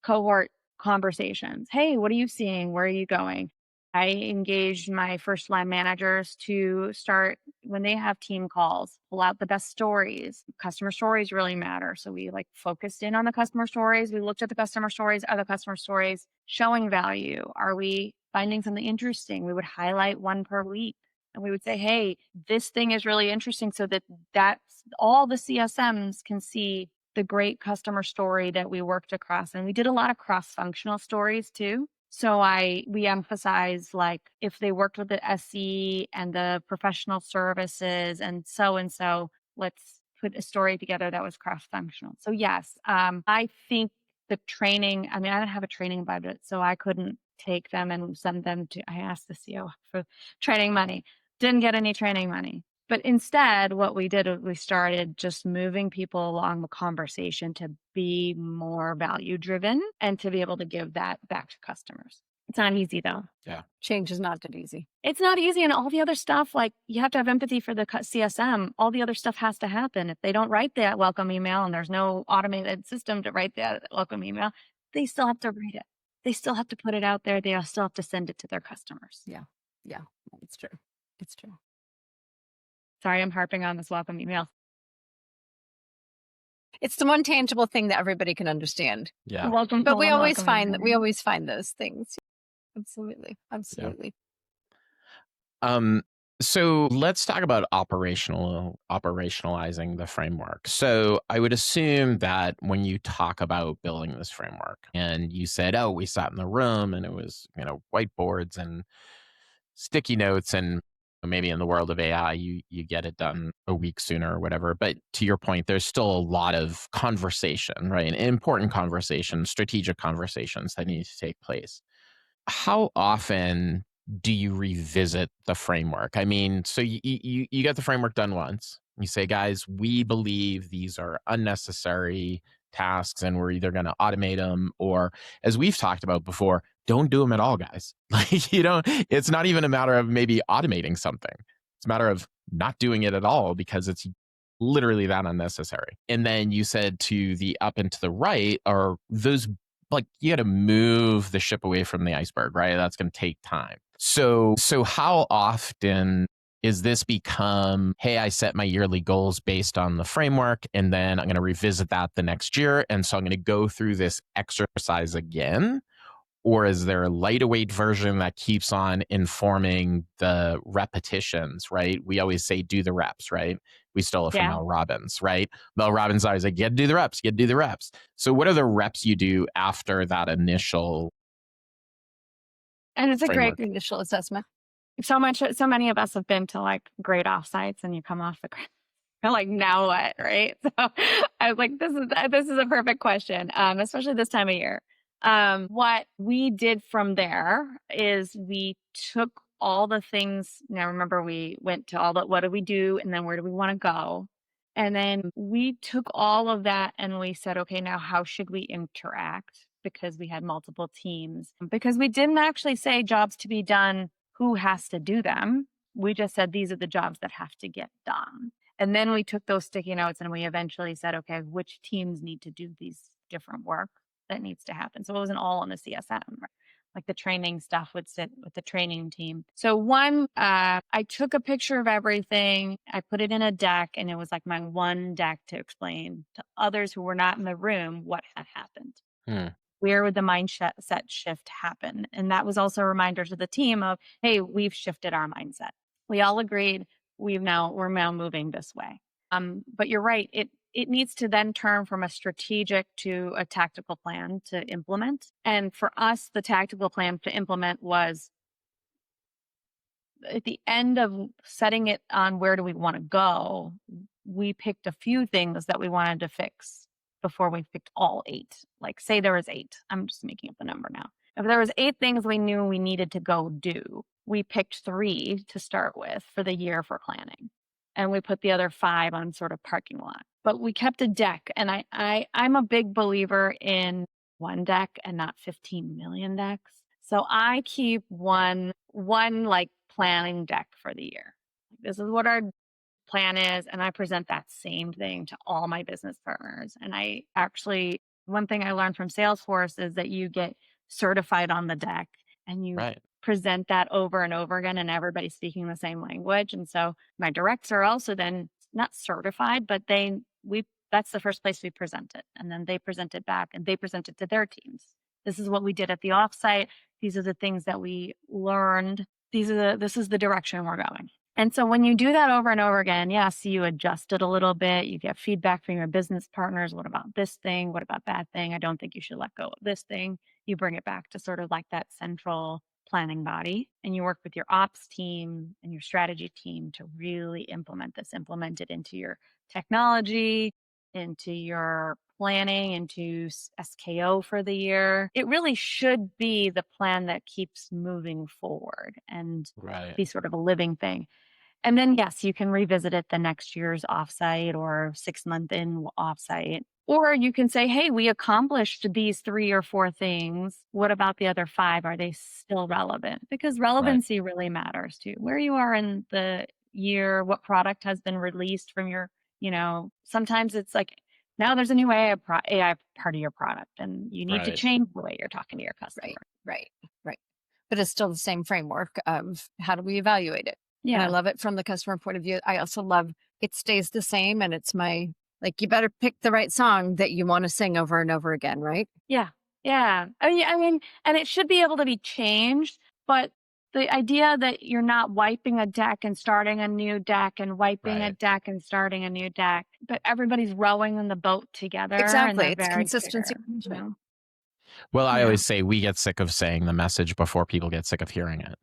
cohort conversations. Hey, what are you seeing? Where are you going? I engaged my first line managers to start when they have team calls, pull out the best stories. Customer stories really matter. So we like focused in on the customer stories. We looked at the customer stories, other customer stories showing value. Are we finding something interesting? We would highlight one per week and we would say, hey, this thing is really interesting so that's all the CSMs can see the great customer story that we worked across. And we did a lot of cross-functional stories too. So we emphasize like if they worked with the SE and the professional services and so, let's put a story together that was cross-functional. So yes, I think the training, I mean, I didn't have a training budget, so I couldn't take them and send them to, I asked the CEO for training money, didn't get any training money. But instead, what we did was we started just moving people along the conversation to be more value driven and to be able to give that back to customers. It's not easy though. Yeah. Change is not that easy. It's not easy. And all the other stuff, like you have to have empathy for the CSM. All the other stuff has to happen. If they don't write that welcome email and there's no automated system to write that welcome email, they still have to read it. They still have to put it out there. They still have to send it to their customers. Yeah. It's true. It's true. Sorry, I'm harping on this welcome email. It's the one tangible thing that everybody can understand. Yeah. Welcome, But we always welcome find that we email. always find those things. Absolutely. So let's talk about operationalizing the framework. So I would assume that when you talk about building this framework and you said, oh, we sat in the room and it was, whiteboards and sticky notes, and maybe in the world of AI, you get it done a week sooner or whatever. But to your point, there's still a lot of conversation, right? Important conversations, strategic conversations that need to take place. How often do you revisit the framework? I mean, so you get the framework done once. You say, guys, we believe these are unnecessary tasks and we're either going to automate them, or as we've talked about before, don't do them at all, guys. Like, it's not even a matter of maybe automating something. It's a matter of not doing it at all because it's literally that unnecessary. And then you said to the up and to the right are those, like, you got to move the ship away from the iceberg, right? That's going to take time. So how often is this become, hey, I set my yearly goals based on the framework, and then I'm going to revisit that the next year. And so I'm going to go through this exercise again? Or is there a lighter weight version that keeps on informing the repetitions, right? We always say, do the reps, right? We stole it from Yeah. Mel Robbins, right? Mel Robbins always like, you got to do the reps, you got to do the reps. So what are the reps you do after that initial And it's a great framework? Initial assessment. so many of us have been to like great offsites and you come off the you're like, now what? Right. So I was like, this is a perfect question. Especially this time of year. What we did from there is we took all the things. Now remember, we went to all the what do we do and then where do we want to go? And then we took all of that and we said, okay, now how should we interact? Because we had multiple teams. Because we didn't actually say jobs to be done, who has to do them. We just said these are the jobs that have to get done. And then we took those sticky notes and we eventually said, okay, which teams need to do these different work that needs to happen. So it wasn't all on the CSM. Right? Like the training stuff would sit with the training team. So one, I took a picture of everything. I put it in a deck and it was like my one deck to explain to others who were not in the room what had happened. Where would the mindset shift happen? And that was also a reminder to the team of, hey, we've shifted our mindset. We all agreed we're now moving this way. But you're right. it needs to then turn from a strategic to a tactical plan to implement. And for us, the tactical plan to implement was at the end of setting it on where do we want to go, we picked a few things that we wanted to fix before we picked all 8. Like say there was 8. I'm just making up the number now. If there was 8 things we knew we needed to go do, we picked 3 to start with for the year for planning. And we put the other 5 on sort of parking lot. But we kept a deck. And I'm a big believer in one deck and not 15 million decks. So I keep one like planning deck for the year. This is what our plan is, and I present that same thing to all my business partners. And I actually, one thing I learned from Salesforce is that you get certified on the deck and you Right. present that over and over again, and everybody's speaking the same language. And so my directs are also then not certified, but that's the first place we present it. And then they present it back and they present it to their teams. This is what we did at the offsite. These are the things that we learned. This is the direction we're going. And so when you do that over and over again, yes, you adjust it a little bit. You get feedback from your business partners. What about this thing? What about that thing? I don't think you should let go of this thing. You bring it back to sort of like that central planning body, and you work with your ops team and your strategy team to really implement it into your technology, into your planning, into SKO for the year. It really should be the plan that keeps moving forward and Right. be sort of a living thing. And then, yes, you can revisit it the next year's offsite or 6-month in offsite. Or you can say, hey, we accomplished these 3 or 4 things. What about the other 5? Are they still relevant? Because Right. relevancy really matters too. Where you are in the year, what product has been released from your, sometimes it's like now there's a new AI part of your product and you need to Right. change the way you're talking to your customer. Right. But it's still the same framework of how do we evaluate it? And I Yeah. love it from the customer point of view. I also love it stays the same. And it's like, you better pick the right song that you want to sing over and over again, right? Yeah. Yeah. I mean, and it should be able to be changed, but the idea that you're not wiping a deck and starting a new deck and wiping a Right. deck and starting a new deck, but everybody's rowing in the boat together and Exactly. they're It's very consistency clear, management. Well, I Yeah. always say we get sick of saying the message before people get sick of hearing it.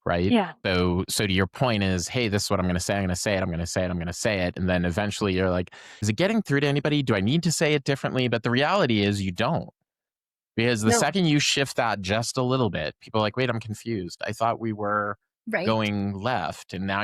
Right. Yeah. So to your point is, hey, this is what I'm going to say. I'm going to say it. I'm going to say it. I'm going to say it. And then eventually you're like, is it getting through to anybody? Do I need to say it differently? But the reality is you don't. Because the No. second you shift that just a little bit, people are like, wait, I'm confused. I thought we were Right. going left and now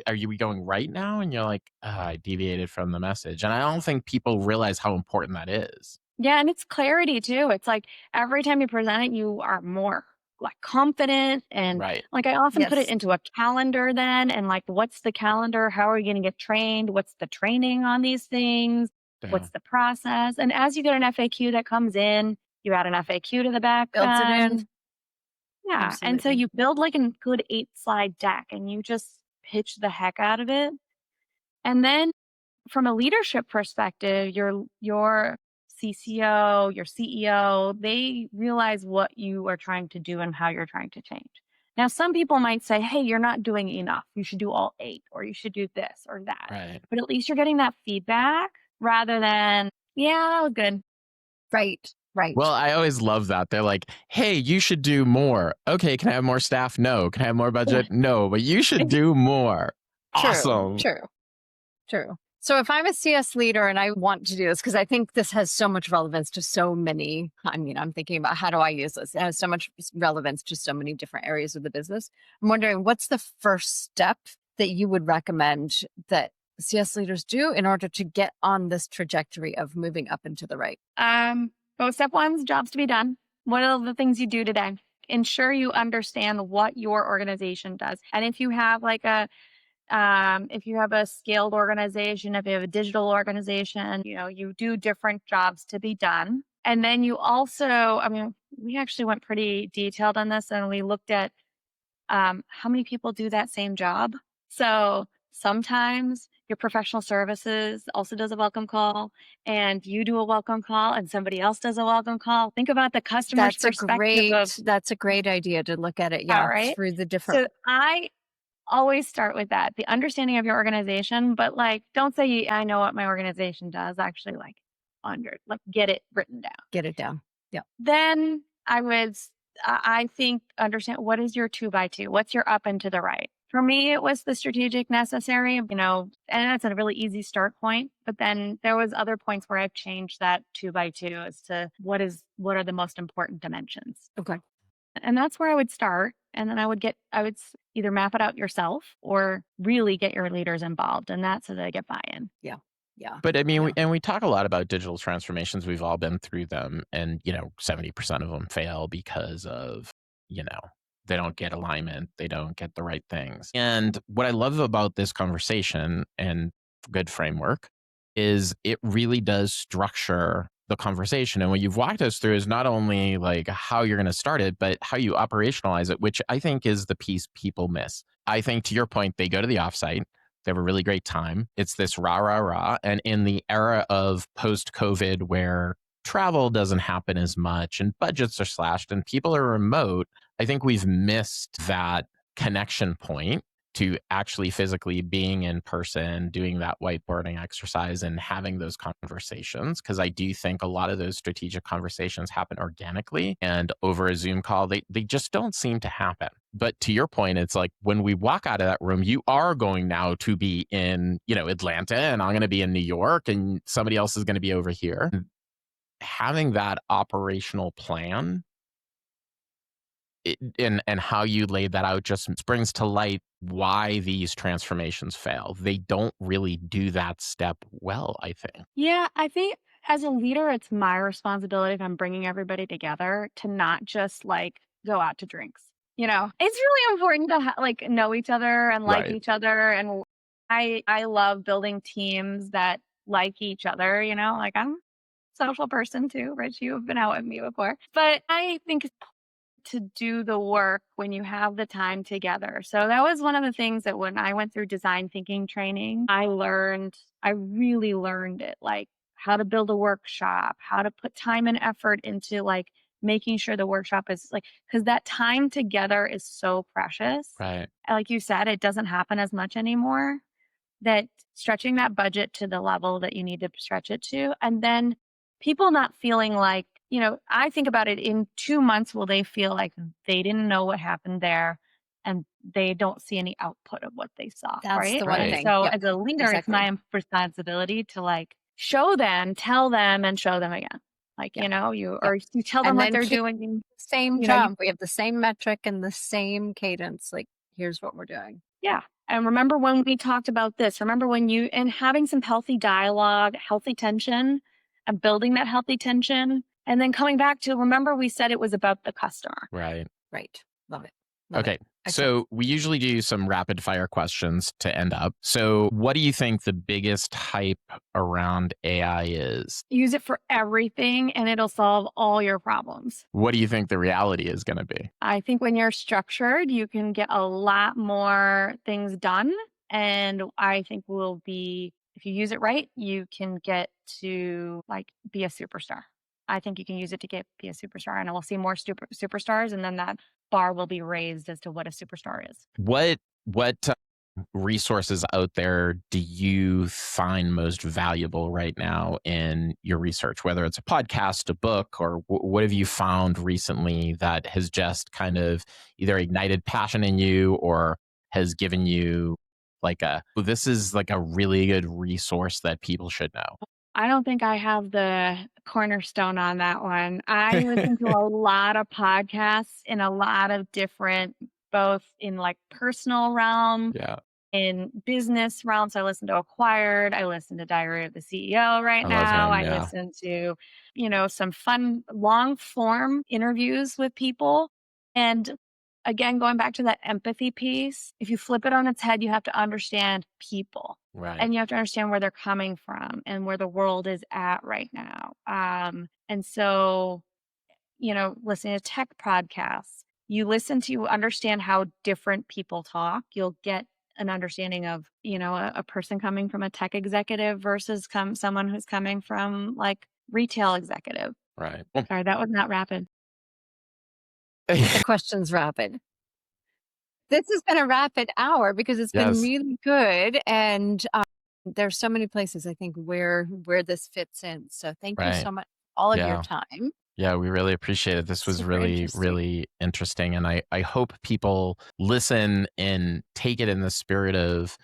are you going right now? And you're like, I deviated from the message. And I don't think people realize how important that is. Yeah, and it's clarity too. It's like every time you present it, you are more like confident and Right. like I often put it Yes. into a calendar then and like what's the calendar? How are you going to get trained? What's the training on these things? Yeah. What's the process? And as you get an FAQ that comes in, you add an FAQ to the back Builds it end. in. Yeah. And so Absolutely. you build like a good 8-slide deck and you just pitch the heck out of it. And then from a leadership perspective, your CCO, your CEO, they realize what you are trying to do and how you're trying to change. Now, some people might say, hey, you're not doing enough. You should do all 8, or you should do this or that. Right. But at least you're getting that feedback rather than, yeah, that was good. Right. Well, I always love that. They're like, hey, you should do more. Okay, can I have more staff? No. Can I have more Yeah. budget? No, but you should do more. True. Awesome. True. So if I'm a CS leader and I want to do this, because I think this has so much relevance to so many, I'm thinking about how do I use this? It has so much relevance to so many different areas of the business. I'm wondering what's the first step that you would recommend that CS leaders do in order to get on this trajectory of moving up and to the right? Well, step 1's jobs to be done. What are the things you do today? Ensure you understand what your organization does. And if you have like if you have a scaled organization, if you have a digital organization, you do different jobs to be done. And then you also, we actually went pretty detailed on this and we looked at how many people do that same job. So sometimes your professional services also does a welcome call and you do a welcome call and somebody else does a welcome call. Think about the customer's perspective of, That's a great idea to look at it. all Yeah. right. Through the different. So I always start with that, the understanding of your organization, but like, don't say, I know what my organization does. Actually, like, get it written down. Get it down. Yeah. Then I think understand what is your 2 by 2? What's your up and to the right? For me, it was the strategic necessary, and that's a really easy start point. But then there was other points where I've changed that 2 by 2 as to what are the most important dimensions. Okay. And that's where I would start. And then either map it out yourself or really get your leaders involved. And that's so they get buy-in. Yeah. Yeah. But I mean, Yeah. we talk a lot about digital transformations. We've all been through them, and 70% of them fail because of you know they don't get alignment, they don't get the right things. And what I love about this conversation and good framework is it really does structure the conversation. And what you've walked us through is not only like how you're going to start it, but how you operationalize it, which I think is the piece people miss. I think to your point, they go to the offsite. They have a really great time. It's this rah, rah, rah. And in the era of post COVID, where travel doesn't happen as much and budgets are slashed and people are remote, I think we've missed that connection point to actually physically being in person, doing that whiteboarding exercise and having those conversations. Because I do think a lot of those strategic conversations happen organically, and over a Zoom call, they just don't seem to happen. But to your point, it's like when we walk out of that room, you are going now to be in, Atlanta, and I'm going to be in New York, and somebody else is going to be over here. Having that operational plan and how you laid that out just brings to light why these transformations fail. They don't really do that step well, I think. Yeah, I think as a leader, it's my responsibility if I'm bringing everybody together to not just like go out to drinks. It's really important to know each other and like Right. each other. And I love building teams that like each other. Like I'm a social person too, Rich. You have been out with me before, but I think to do the work when you have the time together. So that was one of the things that when I went through design thinking training, I really learned it, like how to build a workshop, how to put time and effort into like making sure the workshop is like, because that time together is so precious. Right. And like you said, it doesn't happen as much anymore. That stretching that budget to the level that you need to stretch it to, and then people not feeling like, I think about it in 2 months, will they feel like they didn't know what happened there and they don't see any output of what they saw, That's right? the one And Right. thing. so Yep. as a leader, it's Exactly. my responsibility to like show them, tell them, and show them again. Like, Yeah. you Yep. or you tell them And what then they're keep doing. the same You know, you jump. We have the same metric and the same cadence. Like, here's what we're doing. Yeah. And remember when we talked about this, remember when and having some healthy dialogue, healthy tension, and building that healthy tension. And then coming back to, remember we said it was about the customer. Right. Right. Love it. Love Okay. it. Excellent. So we usually do some rapid fire questions to end up. So what do you think the biggest hype around AI is? Use it for everything and it'll solve all your problems. What do you think the reality is going to be? I think when you're structured, you can get a lot more things done. And I think if you use it right, you can get to like be a superstar. I think you can use it to be a superstar, and we'll see more superstars, and then that bar will be raised as to what a superstar is. What resources out there do you find most valuable right now in your research, whether it's a podcast, a book, or what have you found recently that has just kind of either ignited passion in you or has given you this is like a really good resource that people should know? I don't think I have the cornerstone on that one. I listen to a lot of podcasts in a lot of different, both in like personal realm, Yeah, in business realms. I listen to Acquired. I listen to Diary of the CEO right I love now. him. I Yeah, listen to, some fun long form interviews with people. And again, going back to that empathy piece, if you flip it on its head, you have to understand people right, and you have to understand where they're coming from and where the world is at right now. And so, listening to tech podcasts, you understand how different people talk. You'll get an understanding of, a person coming from a tech executive versus someone who's coming from like retail executive. right. Sorry, that was not rapid. The question's rapid. this has been a rapid hour because it's been Yes. really good. And there's so many places I think where this fits in. So thank you Right. so much for all of your Yeah. time. Yeah, we really appreciate it. This was Super really, interesting. really interesting. And I hope people listen and take it in the spirit of,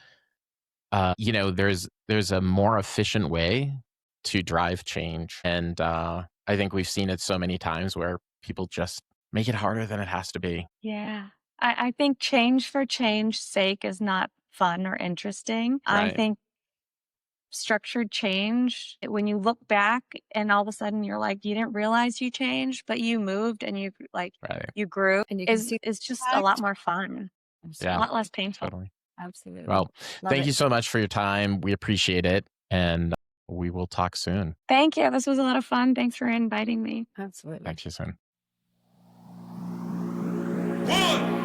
there's a more efficient way to drive change. And I think we've seen it so many times where people just make it harder than it has to be. Yeah. I think change for change's sake is not fun or interesting. I Right. think structured change, when you look back and all of a sudden you're like, you didn't realize you changed, but you moved and Right. you grew, And you can see is just a lot impact. more fun, a Yeah, lot less painful. totally. Absolutely. Well, Love thank it. you so much for your time. We appreciate it. And we will talk soon. Thank you. This was a lot of fun. Thanks for inviting me. Absolutely. Talk to you soon. 1,